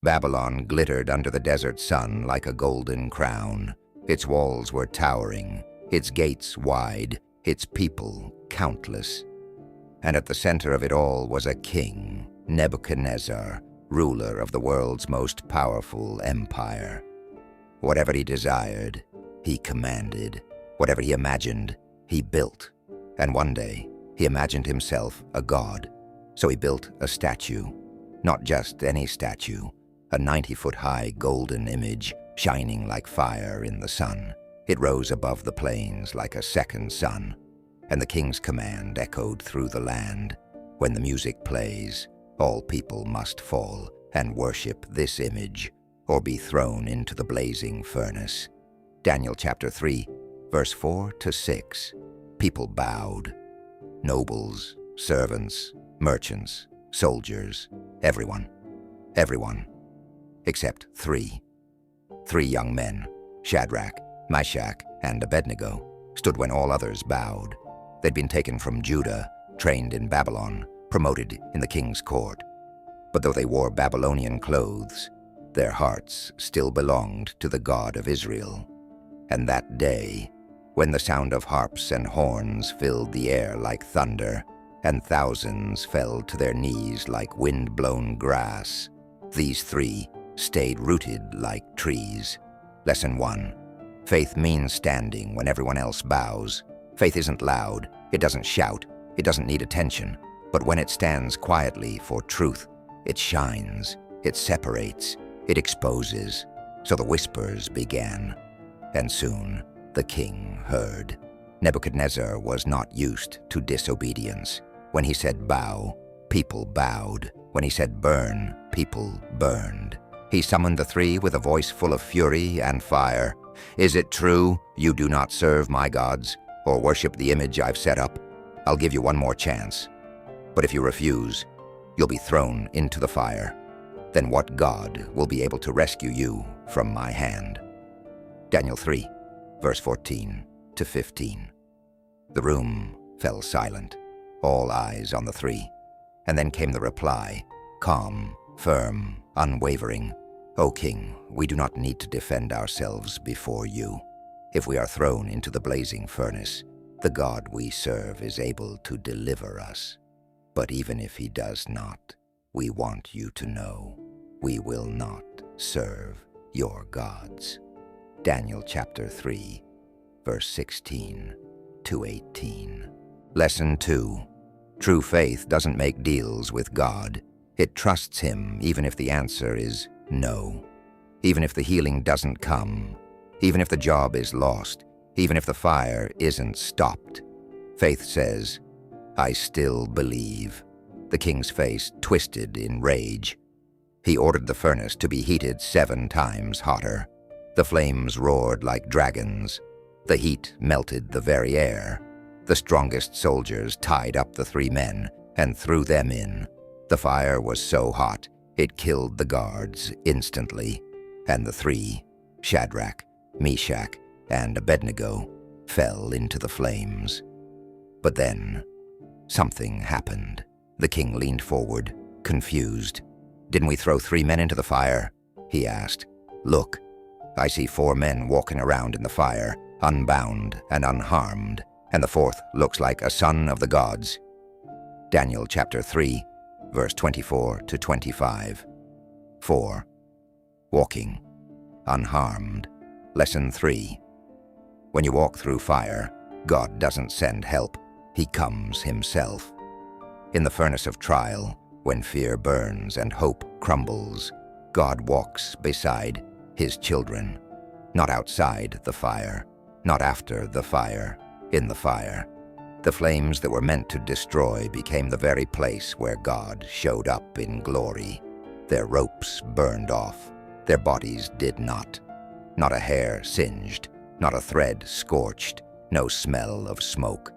Babylon glittered under the desert sun like a golden crown. Its walls were towering, its gates wide, its people countless. And at the center of it all was a king, Nebuchadnezzar, ruler of the world's most powerful empire. Whatever he desired, he commanded. Whatever he imagined, he built. And one day, he imagined himself a god. So he built a statue. Not just any statue, a 90-foot-high golden image shining like fire in the sun. It rose above the plains like a second sun. And the king's command echoed through the land. When the music plays, all people must fall and worship this image, or be thrown into the blazing furnace. Daniel chapter 3, verse 4 to 6. People bowed. Nobles, servants, merchants, soldiers, everyone. Everyone. Except three. Three young men, Shadrach, Meshach, and Abednego, stood when all others bowed. They'd been taken from Judah, trained in Babylon, promoted in the king's court. But though they wore Babylonian clothes, their hearts still belonged to the God of Israel. And that day, when the sound of harps and horns filled the air like thunder, and thousands fell to their knees like wind-blown grass, these three stayed rooted like trees. Lesson 1. Faith means standing when everyone else bows. Faith isn't loud, it doesn't shout, it doesn't need attention. But when it stands quietly for truth, it shines, it separates, it exposes. So the whispers began, and soon the king heard. Nebuchadnezzar was not used to disobedience. When he said bow, people bowed. When he said burn, people burned. He summoned the three with a voice full of fury and fire. Is it true you do not serve my gods or worship the image I've set up? I'll give you one more chance. But if you refuse, you'll be thrown into the fire. Then what God will be able to rescue you from my hand? Daniel 3, verse 14 to 15. The room fell silent, all eyes on the three. And then came the reply, calm, firm, unwavering. O king, we do not need to defend ourselves before you. If we are thrown into the blazing furnace, the God we serve is able to deliver us. But even if he does not, we want you to know we will not serve your gods. Daniel chapter 3, verse 16 to 18. Lesson 2. True faith doesn't make deals with God. It trusts him even if the answer is no. Even if the healing doesn't come. Even if the job is lost. Even if the fire isn't stopped. Faith says, I still believe. The king's face twisted in rage. He ordered the furnace to be heated 7 times hotter. The flames roared like dragons. The heat melted the very air. The strongest soldiers tied up the 3 men and threw them in. The fire was so hot, it killed the guards instantly, and the 3, Shadrach, Meshach, and Abednego, fell into the flames. But then, something happened. The king leaned forward, confused. Didn't we throw 3 men into the fire? He asked. Look, I see 4 men walking around in the fire, unbound and unharmed, and the 4th looks like a son of the gods. Daniel chapter 3, verse 24 to 25. 4. Walking, unharmed. Lesson 3. When you walk through fire, God doesn't send help. He comes himself. In the furnace of trial, when fear burns and hope crumbles, God walks beside his children. Not outside the fire, not after the fire, in the fire. The flames that were meant to destroy became the very place where God showed up in glory. Their ropes burned off. Their bodies did not. Not a hair singed, not a thread scorched, no smell of smoke.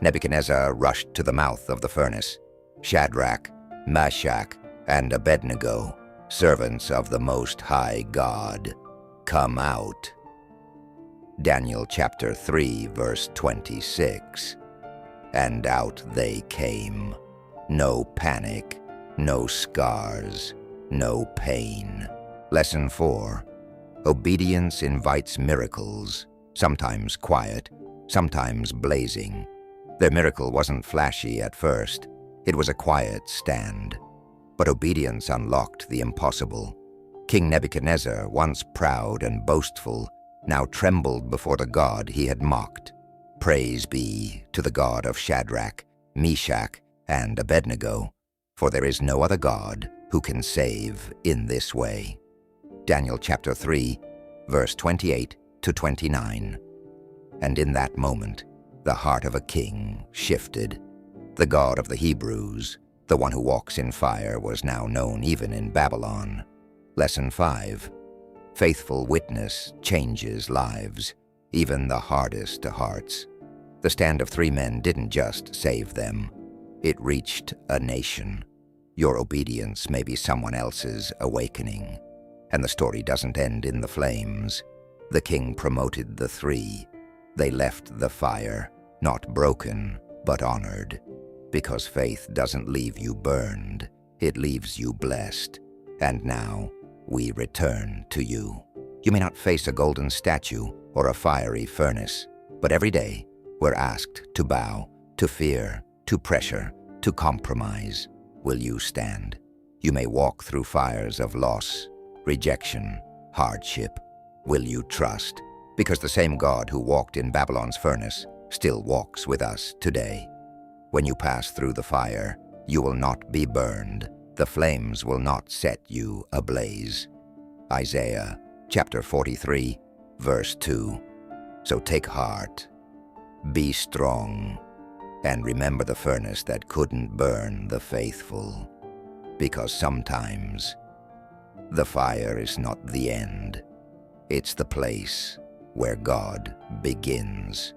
Nebuchadnezzar rushed to the mouth of the furnace. Shadrach, Meshach, and Abednego, servants of the Most High God, come out. Daniel chapter 3, verse 26. And out they came. No panic, no scars, no pain. Lesson 4. Obedience invites miracles, sometimes quiet, sometimes blazing. Their miracle wasn't flashy at first. It was a quiet stand. But obedience unlocked the impossible. King Nebuchadnezzar, once proud and boastful, now trembled before the God he had mocked. Praise be to the God of Shadrach, Meshach, and Abednego, for there is no other God who can save in this way. Daniel chapter 3, verse 28 to 29. And in that moment, the heart of a king shifted. The God of the Hebrews, the one who walks in fire, was now known even in Babylon. Lesson 5. Faithful witness changes lives, even the hardest of hearts. The stand of 3 men didn't just save them. It reached a nation. Your obedience may be someone else's awakening. And the story doesn't end in the flames. The king promoted the 3. They left the fire, not broken, but honored. Because faith doesn't leave you burned, it leaves you blessed. And now, we return to you. You may not face a golden statue or a fiery furnace, but every day, we're asked to bow, to fear, to pressure, to compromise. Will you stand? You may walk through fires of loss, rejection, hardship. Will you trust? Because the same God who walked in Babylon's furnace still walks with us today. When you pass through the fire, you will not be burned. The flames will not set you ablaze. Isaiah chapter 43, verse 2. So take heart, be strong, and remember the furnace that couldn't burn the faithful. Because sometimes the fire is not the end. It's the place where God begins.